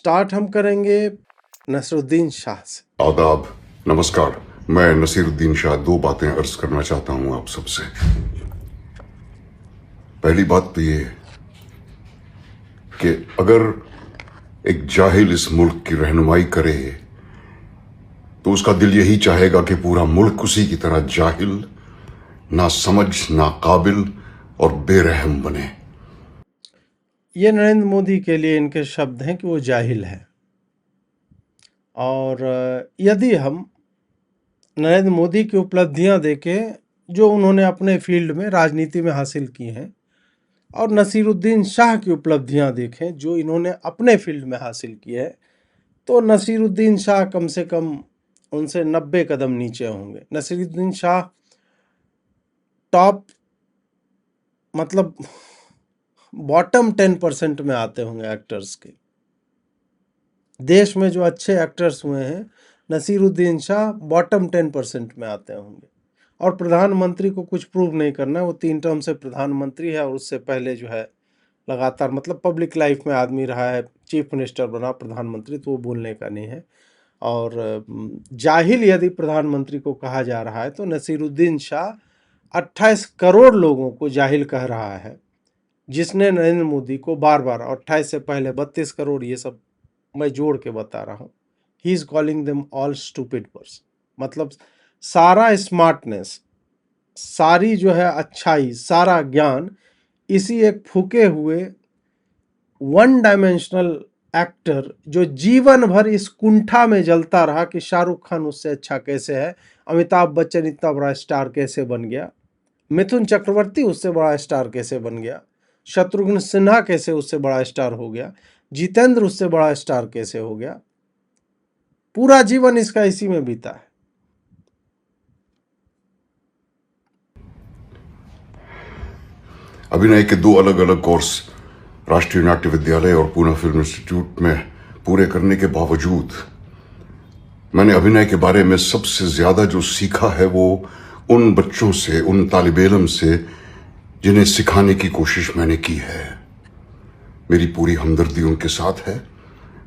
Start हम करेंगे नसरुद्दीन शाह से। आदाब, नमस्कार। मैं नसीरुद्दीन शाह दो बातें अर्ज करना चाहता हूं आप सबसे। पहली बात तो ये कि अगर एक जाहिल इस मुल्क की रहनुमाई करे तो उसका दिल यही चाहेगा कि पूरा मुल्क उसी की तरह जाहिल, ना समझ, ना काबिल और बेरहम बने। ये नरेंद्र मोदी के लिए इनके शब्द हैं कि वो जाहिल है। और यदि हम नरेंद्र मोदी की उपलब्धियां देखें जो उन्होंने अपने फील्ड में राजनीति में हासिल की हैं, और नसीरुद्दीन शाह की उपलब्धियां देखें जो इन्होंने अपने फील्ड में हासिल की है, तो नसीरुद्दीन शाह कम से कम उनसे 90 कदम नीचे होंगे। नसीरुद्दीन शाह टॉप मतलब बॉटम 10% में आते होंगे एक्टर्स के। देश में जो अच्छे एक्टर्स हुए हैं, नसीरुद्दीन शाह बॉटम 10% में आते होंगे। और प्रधानमंत्री को कुछ प्रूव नहीं करना है, वो 3 टर्म से प्रधानमंत्री है और उससे पहले जो है लगातार मतलब पब्लिक लाइफ में आदमी रहा है, चीफ मिनिस्टर बना, प्रधानमंत्री, तो वो बोलने का नहीं है। और जाहिल यदि प्रधानमंत्री को कहा जा रहा है तो नसीरुद्दीन शाह 28 करोड़ लोगों को जाहिल कह रहा है, जिसने नरेंद्र मोदी को बार बार, 28 से पहले 32 करोड़, ये सब मैं जोड़ के बता रहा हूँ, he is calling them all stupid person. मतलब सारा स्मार्टनेस, सारी जो है अच्छाई, सारा ज्ञान इसी एक फूके हुए वन डायमेंशनल एक्टर जो जीवन भर इस कुंठा में जलता रहा कि शाहरुख खान उससे अच्छा कैसे है, अमिताभ बच्चन इतना बड़ा स्टार कैसे बन गया, मिथुन चक्रवर्ती उससे बड़ा स्टार कैसे बन गया, शत्रुघ्न सिन्हा कैसे उससे बड़ा स्टार हो गया, जितेंद्र उससे बड़ा स्टार कैसे हो गया। पूरा जीवन इसका इसी में बीता है। अभिनय के 2 अलग अलग कोर्स राष्ट्रीय नाट्य विद्यालय और पूना फिल्म इंस्टीट्यूट में पूरे करने के बावजूद मैंने अभिनय के बारे में सबसे ज्यादा जो सीखा है वो उन बच्चों से, उन तालिब इल्म से जिन्हें सिखाने की कोशिश मैंने की है। मेरी पूरी हमदर्दी उनके साथ है।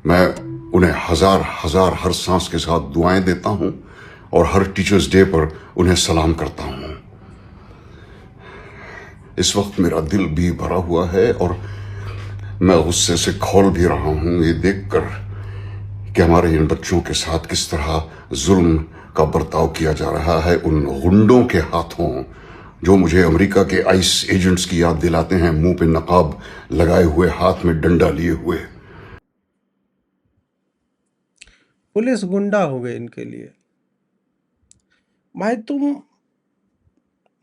मैं उन्हें हजार हजार हर सांस के साथ दुआएं देता हूं और हर टीचर्स डे पर उन्हें सलाम करता हूं। इस वक्त मेरा दिल भी भरा हुआ है और मैं गुस्से से खौल भी रहा हूं ये देखकर कि हमारे इन बच्चों के साथ किस तरह जुल्म का बर्ताव किया जा रहा है उन गुंडों के हाथों, जो मुझे अमेरिका के आइस एजेंट्स की याद दिलाते हैं, मुंह पे नकाब लगाए हुए, हाथ में डंडा लिए हुए। पुलिस गुंडा हो गए इनके लिए। भाई तुम,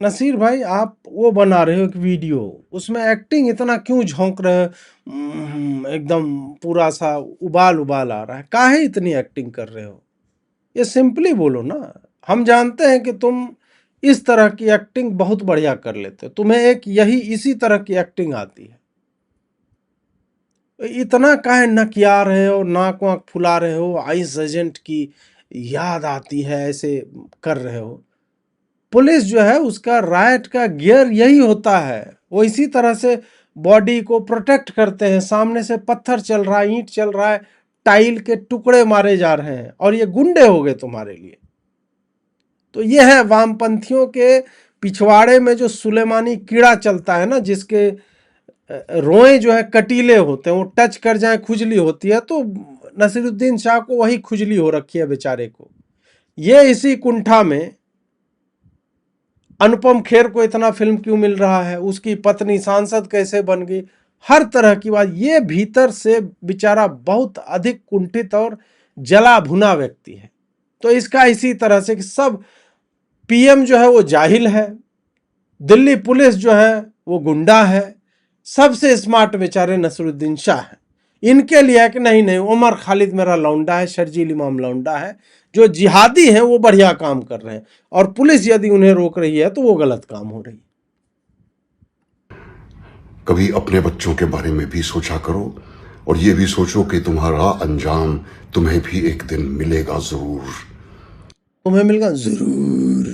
नसीर भाई, आप वो बना रहे हो एक वीडियो, उसमें एक्टिंग इतना क्यों झोंक रहे हो? एकदम पूरा सा उबाल उबाल आ रहा है, काहे इतनी एक्टिंग कर रहे हो? ये सिंपली बोलो ना। हम जानते हैं कि तुम इस तरह की एक्टिंग बहुत बढ़िया कर लेते हो, तुम्हें एक यही इसी तरह की एक्टिंग आती है। इतना काहे नकिया रहे हो, नाक वाक फुला रहे हो, आइस एजेंट की याद आती है, ऐसे कर रहे हो? पुलिस जो है उसका राइट का गियर यही होता है, वो इसी तरह से बॉडी को प्रोटेक्ट करते हैं। सामने से पत्थर चल रहा है, ईंट चल रहा है, टाइल के टुकड़े मारे जा रहे हैं और ये गुंडे हो गए तुम्हारे लिए। तो ये है वामपंथियों के पिछवाड़े में जो सुलेमानी कीड़ा चलता है ना, जिसके रोए जो है कटीले होते हैं, वो टच कर जाए खुजली होती है, तो नसीरुद्दीन शाह को वही खुजली हो रखी है बेचारे को। ये इसी कुंठा में अनुपम खेर को इतना फिल्म क्यों मिल रहा है, उसकी पत्नी सांसद कैसे बन गई, हर तरह की बात। ये भीतर से बेचारा बहुत अधिक कुंठित और जला भुना व्यक्ति है। तो इसका इसी तरह से कि सब पीएम जो है वो जाहिल है, दिल्ली पुलिस जो है वो गुंडा है, सबसे स्मार्ट बेचारे नसरुद्दीन शाह है। इनके लिए है कि नहीं नहीं, उमर खालिद मेरा लौंडा है, शर्जील इमाम लौंडा है, जो जिहादी हैं वो बढ़िया काम कर रहे हैं, और पुलिस यदि उन्हें रोक रही है तो वो गलत काम हो रही है। कभी अपने बच्चों के बारे में भी सोचा करो और ये भी सोचो कि तुम्हारा अंजाम तुम्हें भी एक दिन मिलेगा जरूर। तुम्हें मिलेगा जरूर,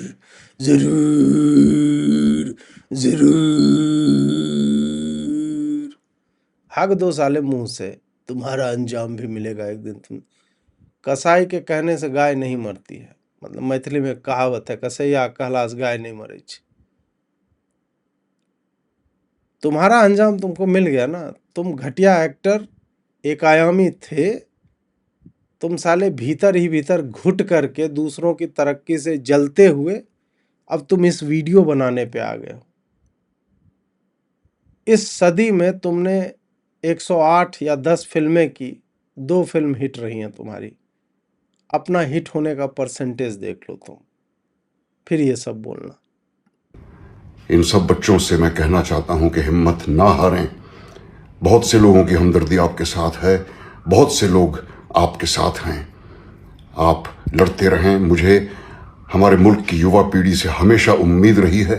जरूर, जरूर। हक दो साले मुंह से। तुम्हारा अंजाम भी मिलेगा एक दिन। तुम कसाई के कहने से गाय नहीं मरती है, मतलब मैथिली में कहावत है, कसैया कहलास गाय नहीं मरे। तुम्हारा अंजाम तुमको मिल गया ना। तुम घटिया एक्टर, एक आयामी थे, तुम साले भीतर ही भीतर घुट करके दूसरों की तरक्की से जलते हुए अब तुम इस वीडियो बनाने पे आ गए हो। इस सदी में तुमने 108 या 10 फिल्में की, 2 फिल्म हिट रही हैं तुम्हारी। अपना हिट होने का परसेंटेज देख लो तुम, फिर ये सब बोलना। इन सब बच्चों से मैं कहना चाहता हूं कि हिम्मत ना हारें। बहुत से लोगों की हमदर्दी आपके साथ है, बहुत से लोग आपके साथ हैं। आप लड़ते रहें। मुझे हमारे मुल्क की युवा पीढ़ी से हमेशा उम्मीद रही है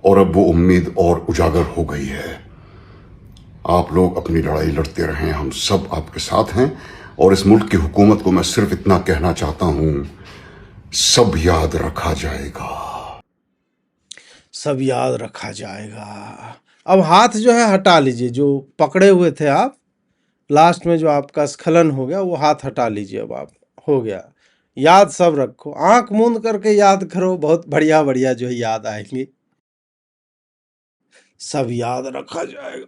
और अब वो उम्मीद और उजागर हो गई है। आप लोग अपनी लड़ाई लड़ते रहें, हम सब आपके साथ हैं। और इस मुल्क की हुकूमत को मैं सिर्फ इतना कहना चाहता हूं, सब याद रखा जाएगा। सब याद रखा जाएगा। अब हाथ जो है हटा लीजिए, जो पकड़े हुए थे आप, लास्ट में जो आपका स्खलन हो गया वो हाथ हटा लीजिए। अब आप हो गया, याद सब रखो, आंख मूंद करके याद करो, बहुत बढ़िया बढ़िया जो है याद आएंगे। सब याद रखा जाएगा।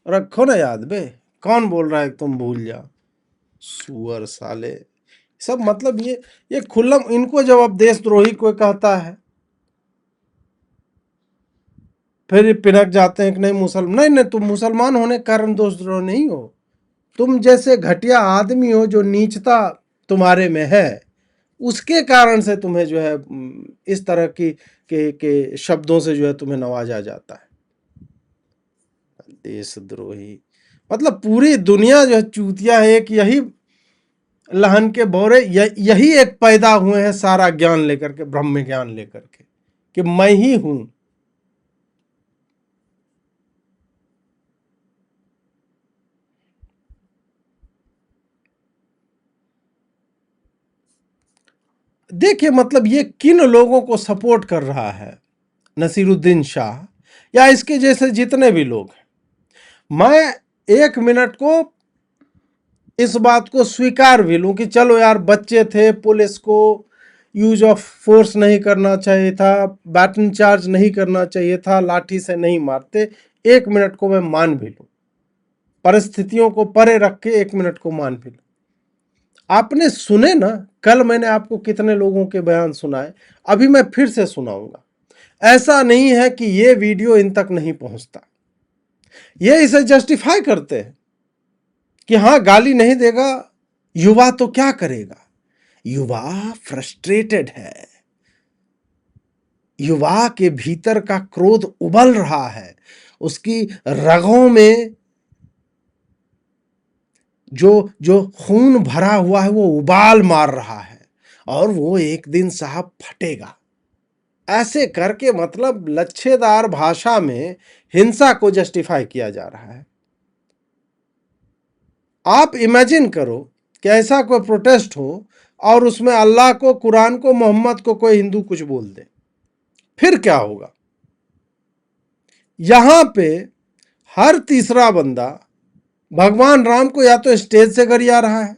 रखो ना याद बे। कौन बोल रहा है तुम भूल जाओ? सुअर साले सब, मतलब ये खुल्लम, इनको जब अब देशद्रोही कोई कहता है फिर पिनक जाते हैं कि नहीं नहीं नहीं, तुम मुसलमान होने के कारण देशद्रोह नहीं हो। तुम जैसे घटिया आदमी हो, जो नीचता तुम्हारे में है, उसके कारण से तुम्हें जो है इस तरह के शब्दों से जो है तुम्हें नवाजा जाता है। देशद्रोही मतलब पूरी दुनिया जो है चूतिया है। एक यही लहन के बोरे यही एक पैदा हुए हैं सारा ज्ञान लेकर के, ब्रह्म ज्ञान लेकर के, कि मैं ही हूं। देखिए मतलब ये किन लोगों को सपोर्ट कर रहा है, नसीरुद्दीन शाह या इसके जैसे जितने भी लोग हैं। मैं 1 मिनट को इस बात को स्वीकार भी लूं कि चलो यार बच्चे थे, पुलिस को यूज ऑफ फोर्स नहीं करना चाहिए था, बैटन चार्ज नहीं करना चाहिए था, लाठी से नहीं मारते, 1 मिनट को मैं मान भी लूं, परिस्थितियों को परे रख के 1 मिनट को मान भी लूं। आपने सुने ना, कल मैंने आपको कितने लोगों के बयान सुनाए, अभी मैं फिर से सुनाऊंगा। ऐसा नहीं है कि ये वीडियो इन तक नहीं पहुंचता, ये इसे जस्टिफाई करते हैं कि हाँ गाली नहीं देगा युवा तो क्या करेगा। युवा फ्रस्ट्रेटेड है, युवा के भीतर का क्रोध उबल रहा है, उसकी रगों में जो खून भरा हुआ है वो उबाल मार रहा है, और वो एक दिन साहब फटेगा। ऐसे करके मतलब लच्छेदार भाषा में हिंसा को जस्टिफाई किया जा रहा है। आप इमेजिन करो कि ऐसा कोई प्रोटेस्ट हो और उसमें अल्लाह को, कुरान को, मोहम्मद को कोई हिंदू कुछ बोल दे, फिर क्या होगा? यहां पे हर तीसरा बंदा भगवान राम को या तो स्टेज से गरिया रहा है,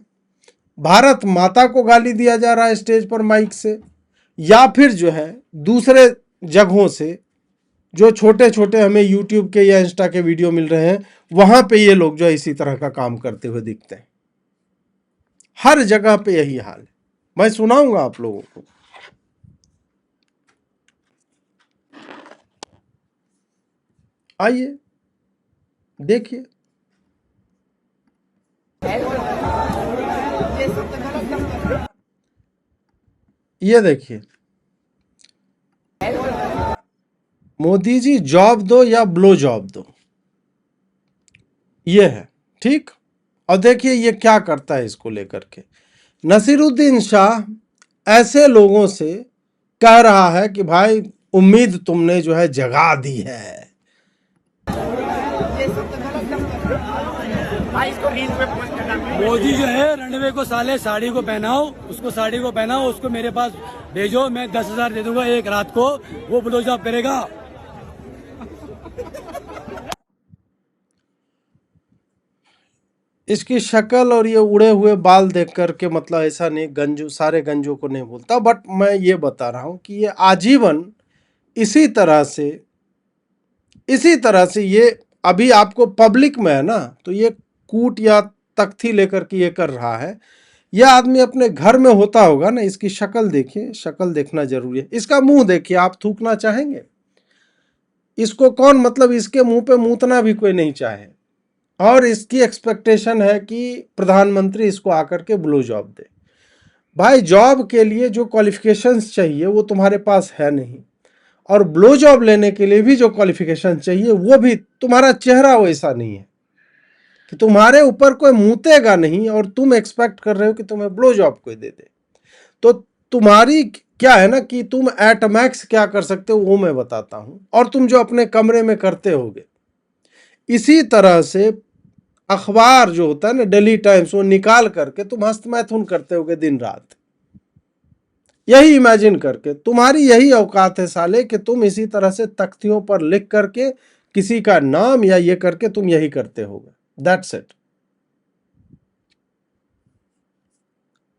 भारत माता को गाली दिया जा रहा है स्टेज पर माइक से, या फिर जो है दूसरे जगहों से जो छोटे छोटे हमें यूट्यूब के या इंस्टा के वीडियो मिल रहे हैं, वहां पे ये लोग जो है इसी तरह का काम करते हुए दिखते हैं। हर जगह पे यही हाल है। मैं सुनाऊंगा आप लोगों को। आइए देखिए। ये देखिए, मोदी जी जॉब दो या ब्लो जॉब दो, ये है ठीक। और देखिए ये क्या करता है इसको लेकर के। नसीरुद्दीन शाह ऐसे लोगों से कह रहा है कि भाई उम्मीद तुमने जो है जगा दी है। मोदी जो है रणवे को साले साड़ी को पहनाओ, उसको साड़ी को पहनाओ, उसको मेरे पास भेजो, मैं 10,000 दे दूंगा एक रात को, वो ब्लो जॉब करेगा। इसकी शक्ल और ये उड़े हुए बाल देख करके मतलब ऐसा नहीं गंजू सारे गंजों को नहीं बोलता, बट मैं ये बता रहा हूँ कि ये आजीवन इसी तरह से ये अभी आपको पब्लिक में है ना, तो ये कूट या तख्ती लेकर के ये कर रहा है। यह आदमी अपने घर में होता होगा ना, इसकी शक्ल देखिए, शक्ल देखना जरूरी है। इसका मुंह देखिए, आप थूकना चाहेंगे? इसको कौन मतलब इसके मुंह पे मूतना भी कोई नहीं चाहे, और इसकी एक्सपेक्टेशन है कि प्रधानमंत्री इसको आकर के ब्लो जॉब दे। भाई जॉब के लिए जो क्वालिफिकेशंस चाहिए वो तुम्हारे पास है नहीं, और ब्लो जॉब लेने के लिए भी जो क्वालिफिकेशन चाहिए वो भी, तुम्हारा चेहरा वैसा नहीं है कि तुम्हारे ऊपर कोई मूतेगा नहीं और तुम एक्सपेक्ट कर रहे हो कि तुम्हें ब्लो जॉब कोई दे दे। तो तुम्हारी क्या है ना कि तुम एट मैक्स क्या कर सकते हो वो मैं बताता हूं, और तुम जो अपने कमरे में करते होगे। इसी तरह से अखबार जो होता है ना, डेली टाइम्स, वो निकाल करके तुम हस्तमैथुन करते होगे दिन रात। यही इमेजिन करके, तुम्हारी यही औकात है साले कि तुम इसी तरह से तख्तियों पर लिख करके किसी का नाम या ये करके तुम यही करते होगे। That's it.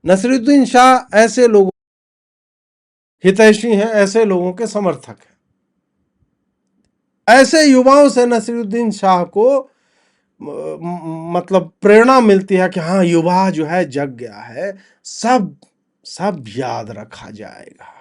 नसीरुद्दीन शाह ऐसे लोगों हितैषी हैं, ऐसे लोगों के समर्थक हैं। ऐसे युवाओं से नसीरुद्दीन शाह को मतलब प्रेरणा मिलती है कि हाँ, युवा जो है जग गया है, सब याद रखा जाएगा।